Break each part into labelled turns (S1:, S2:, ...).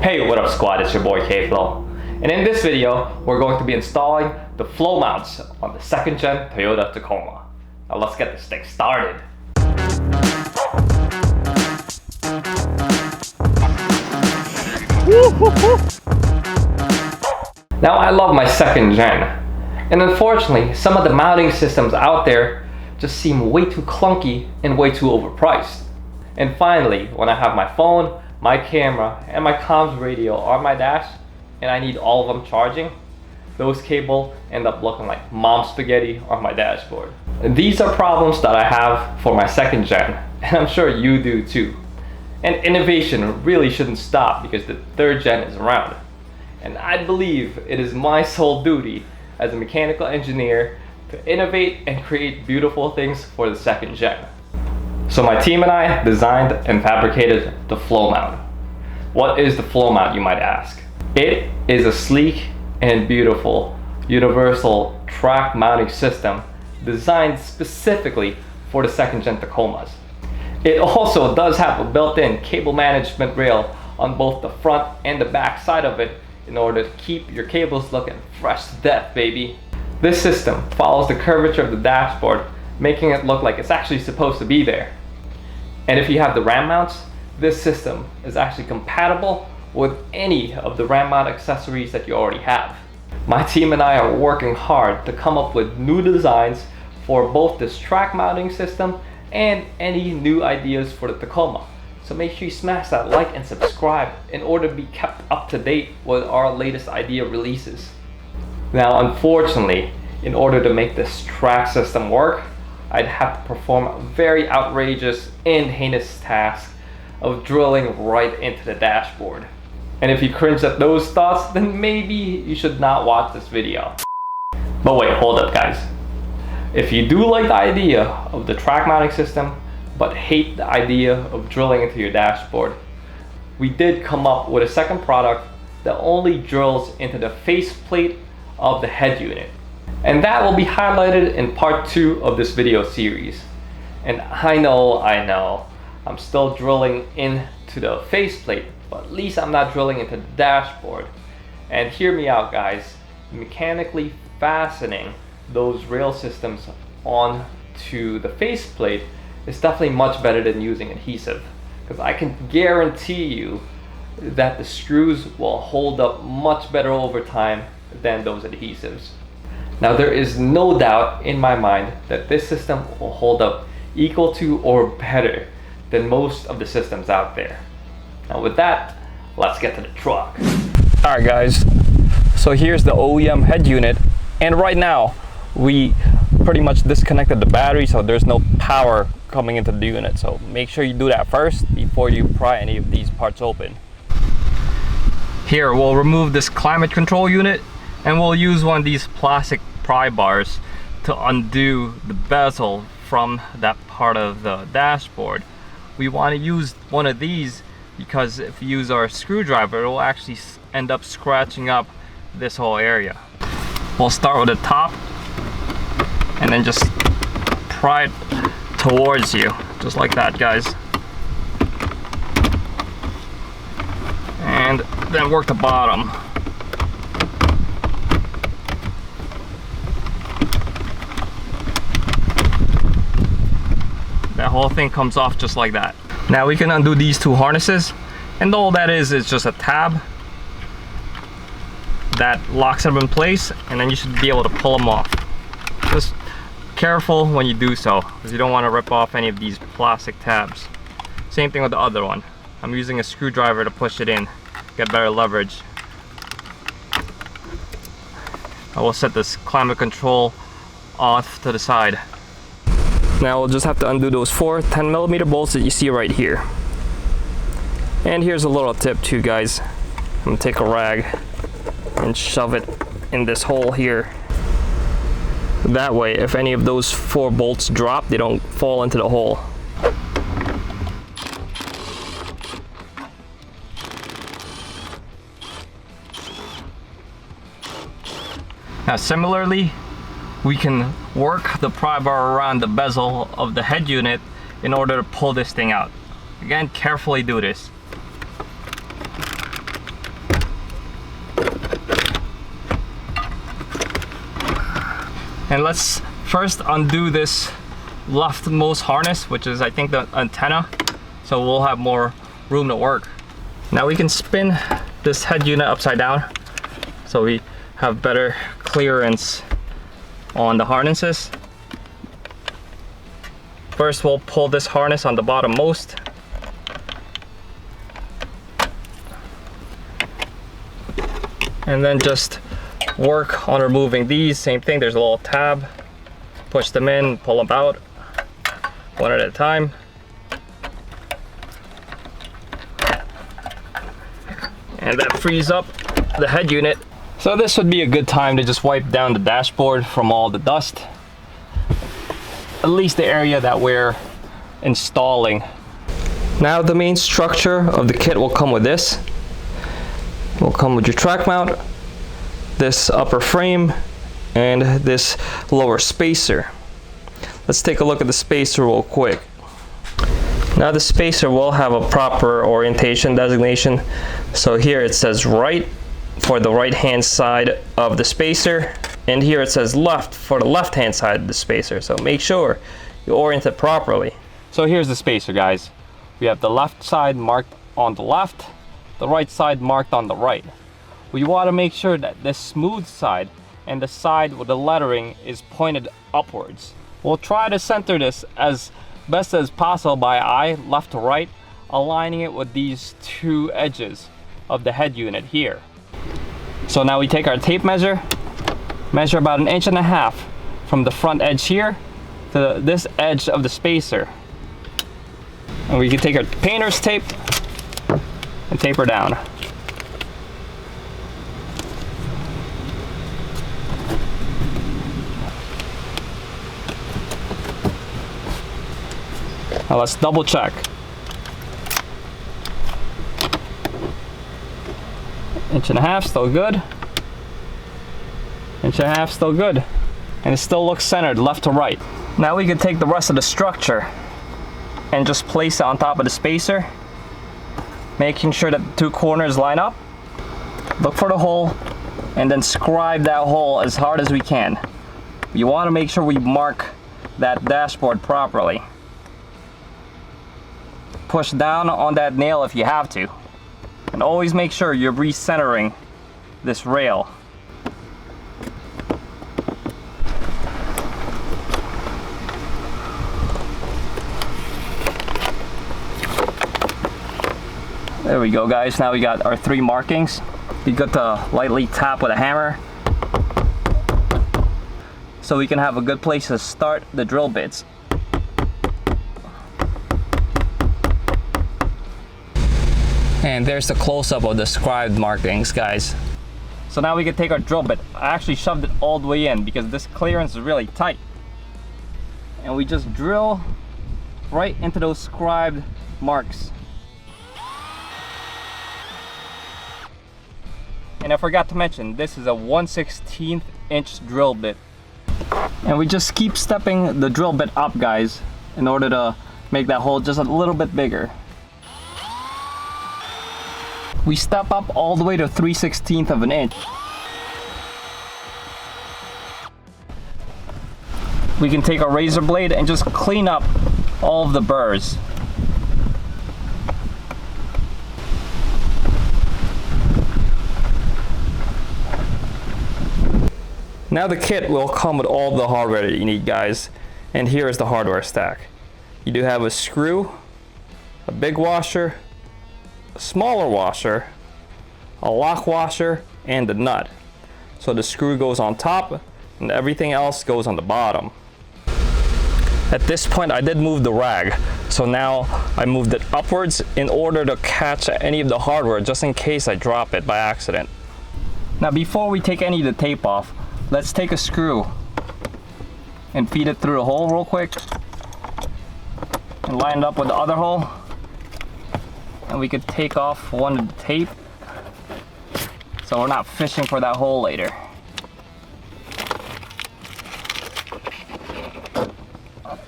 S1: Hey, what up squad, it's your boy K-Flo. And in this video, we're going to be installing the flow mounts on the 2nd gen Toyota Tacoma. Now let's get this thing started. Now I love my 2nd gen, and unfortunately some of the mounting systems out there just seem way too clunky and way too overpriced. And finally, when I have my phone, my camera, and my comms radio on my dash, and I need all of them charging, those cables end up looking like mom spaghetti on my dashboard. And these are problems that I have for my 2nd gen, and I'm sure you do too. And innovation really shouldn't stop because the 3rd gen is around. And I believe it is my sole duty as a mechanical engineer to innovate and create beautiful things for the 2nd gen. So my team and I designed and fabricated the flow mount. What is the flow mount, you might ask? It is a sleek and beautiful universal track mounting system designed specifically for the 2nd gen Tacomas. It also does have a built-in cable management rail on both the front and the back side of it in order to keep your cables looking fresh to death, baby. This system follows the curvature of the dashboard, making it look like it's actually supposed to be there. And if you have the RAM mounts, this system is actually compatible with any of the RAM mount accessories that you already have. My team and I are working hard to come up with new designs for both this track mounting system and any new ideas for the Tacoma. So make sure you smash that like and subscribe in order to be kept up to date with our latest idea releases. Now unfortunately, in order to make this track system work, I'd have to perform a very outrageous and heinous task of drilling right into the dashboard. And if you cringe at those thoughts, then maybe you should not watch this video. But wait, hold up guys. If you do like the idea of the track mounting system, but hate the idea of drilling into your dashboard, we did come up with a second product that only drills into the faceplate of the head unit. And that will be highlighted in part 2 of this video series. And I know, I'm still drilling into the faceplate, but at least I'm not drilling into the dashboard. And hear me out guys, mechanically fastening those rail systems onto the faceplate is definitely much better than using adhesive, because I can guarantee you that the screws will hold up much better over time than those adhesives. Now there is no doubt in my mind that this system will hold up equal to or better than most of the systems out there. Now with that, let's get to the truck. Alright guys, so here's the OEM head unit, and right now we pretty much disconnected the battery, so there's no power coming into the unit. So make sure you do that first before you pry any of these parts open. Here we'll remove this climate control unit, and we'll use one of these plastic pry bars to undo the bezel from that part of the dashboard. We want to use one of these because if you use our screwdriver, it will actually end up scratching up this whole area. We'll start with the top and then just pry it towards you, just like that guys. And then work the bottom. That whole thing comes off just like that. Now we can undo these 2 harnesses, and all that is just a tab that locks them in place, and then you should be able to pull them off. Just careful when you do so, because you don't want to rip off any of these plastic tabs. Same thing with the other one. I'm using a screwdriver to push it in, get better leverage. I will set this climate control off to the side. Now we'll just have to undo those 4 10mm bolts that you see right here. And here's a little tip too guys. I'm gonna take a rag and shove it in this hole here. That way, if any of those 4 bolts drop, they don't fall into the hole. Now similarly, we can work the pry bar around the bezel of the head unit in order to pull this thing out. Again, carefully do this. And let's first undo this leftmost harness, which is I think the antenna, so we'll have more room to work. Now we can spin this head unit upside down so we have better clearance on the harnesses. First we'll pull this harness on the bottom most. And then just work on removing these. Same thing, there's a little tab. Push them in, pull them out, one at a time. And that frees up the head unit. So this would be a good time to just wipe down the dashboard from all the dust. At least the area that we're installing. Now the main structure of the kit will come with this. It will come with your track mount, this upper frame, and this lower spacer. Let's take a look at the spacer real quick. Now the spacer will have a proper orientation designation. So here it says right for the right hand side of the spacer, and here it says left for the left hand side of the spacer. So make sure you orient it properly. So here's the spacer, guys. We have the left side marked on the left, the right side marked on the right. We want to make sure that the smooth side and the side with the lettering is pointed upwards. We'll try to center this as best as possible by eye, left to right, aligning it with these two edges of the head unit here. So now we take our tape measure, measure about 1.5 inches from the front edge here to this edge of the spacer. And we can take our painter's tape and taper down. Now let's double check. 1.5 inches, still good. 1.5 inches, still good. And it still looks centered left to right. Now we can take the rest of the structure and just place it on top of the spacer, making sure that the two corners line up. Look for the hole and then scribe that hole as hard as we can. You want to make sure we mark that dashboard properly. Push down on that nail if you have to. And always make sure you're recentering this rail. There we go, guys. Now we got our 3 markings. You got to lightly tap with a hammer so we can have a good place to start the drill bits. And there's the close-up of the scribed markings, guys. So now we can take our drill bit. I actually shoved it all the way in because this clearance is really tight. And we just drill right into those scribed marks. And I forgot to mention, this is a 1/16 inch drill bit. And we just keep stepping the drill bit up, guys, in order to make that hole just a little bit bigger. We step up all the way to 3/16 of an inch. We can take a razor blade and just clean up all of the burrs. Now the kit will come with all the hardware that you need, guys. And here is the hardware stack. You do have a screw, a big washer, a smaller washer, a lock washer, and a nut. So the screw goes on top and everything else goes on the bottom. At this point I did move the rag, so now I moved it upwards in order to catch any of the hardware just in case I drop it by accident. Now before we take any of the tape off, let's take a screw and feed it through the hole real quick and line it up with the other hole. And we could take off one of the tape so we're not fishing for that hole later.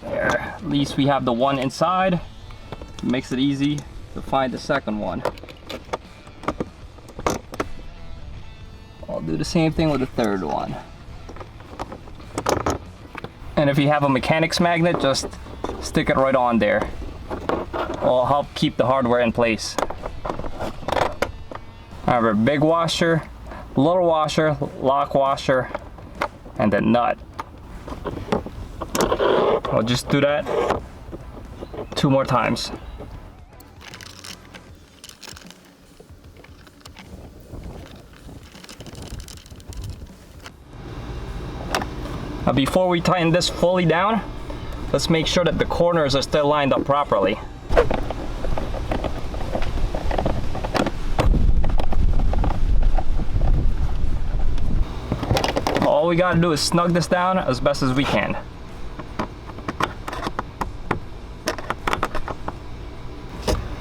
S1: There, at least we have the one inside. It makes it easy to find the second one. I'll do the same thing with the third one. And if you have a mechanics magnet, just stick it right on there. It'll help keep the hardware in place. I have a big washer, little washer, lock washer, and then nut. I'll just do that 2 more times. Now before we tighten this fully down, let's make sure that the corners are still lined up properly. All we gotta do is snug this down as best as we can.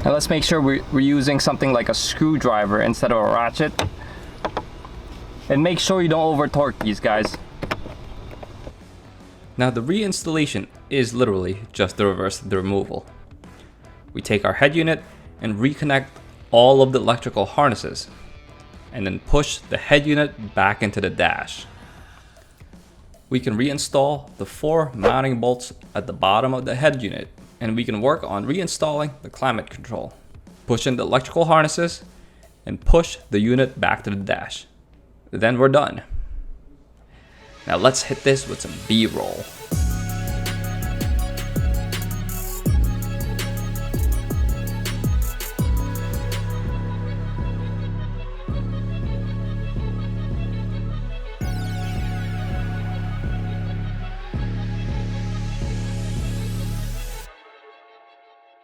S1: Now let's make sure we're using something like a screwdriver instead of a ratchet. And make sure you don't over torque these guys. Now the reinstallation is literally just the reverse of the removal. We take our head unit and reconnect all of the electrical harnesses, and then push the head unit back into the dash. We can reinstall the 4 mounting bolts at the bottom of the head unit, and we can work on reinstalling the climate control. Push in the electrical harnesses and push the unit back to the dash. Then we're done. Now let's hit this with some B-roll.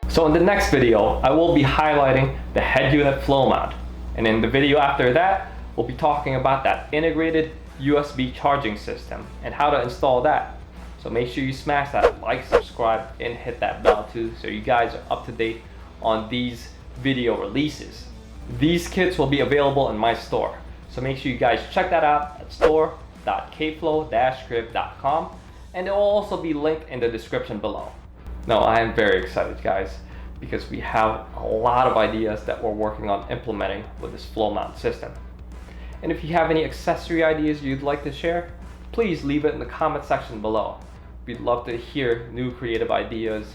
S1: So in the next video, I will be highlighting the head unit flow mount. And in the video after that, we'll be talking about that integrated USB charging system and how to install that. So make sure you smash that like, subscribe, and hit that bell too, so you guys are up to date on these video releases. These kits will be available in my store, so make sure you guys check that out at store.kflow-crib.com, and it will also be linked in the description below. Now I am very excited, guys, because we have a lot of ideas that we're working on implementing with this flow mount system. And if you have any accessory ideas you'd like to share, please leave it in the comment section below. We'd love to hear new creative ideas.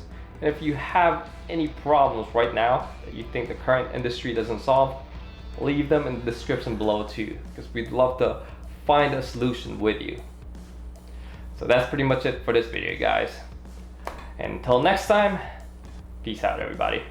S1: And if you have any problems right now that you think the current industry doesn't solve, leave them in the description below too, because we'd love to find a solution with you. So that's pretty much it for this video, guys. And until next time, peace out, everybody.